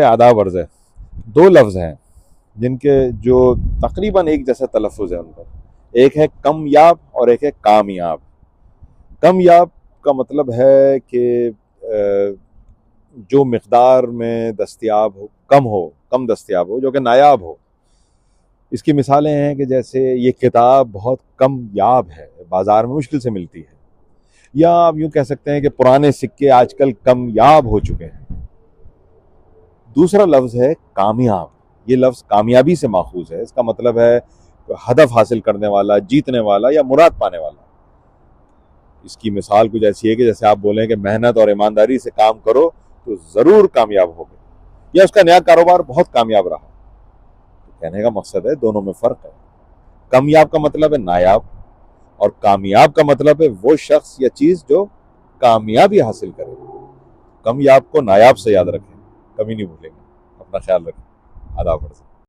आदाब अर्ज़ है। दो लफ्ज़ हैं जिनके जो तकरीबन एक जैसा तलफ़ुज़ है उनका। एक है कमयाब और एक है कामयाब। कमयाब का मतलब है कि जो मिक़दार में दस्तयाब हो, कम दस्तयाब हो, जो कि नायाब हो। इसकी मिसालें हैं कि जैसे ये किताब बहुत कमयाब है, बाज़ार में मुश्किल से मिलती है। या आप यूँ कह सकते हैं कि पुराने सिक्के आजकल कमयाब हो चुके हैं। दूसरा लफ्ज़ है कामयाब। ये लफ्ज़ कामयाबी से माखूज़ है। इसका मतलब है हदफ हासिल करने वाला, जीतने वाला या मुराद पाने वाला। इसकी मिसाल कुछ ऐसी है कि जैसे आप बोलें कि मेहनत और ईमानदारी से काम करो तो ज़रूर कामयाब होगे, या उसका नया कारोबार बहुत कामयाब रहा। तो कहने का मकसद है दोनों में फ़र्क है। कामयाब का मतलब है नायाब, और कामयाब का मतलब है वो शख्स या चीज़ जो कामयाबी हासिल करे। कामयाब को नायाब से याद रखें, कभी नहीं भूलेंगे। अपना ख्याल रखें। आदाब।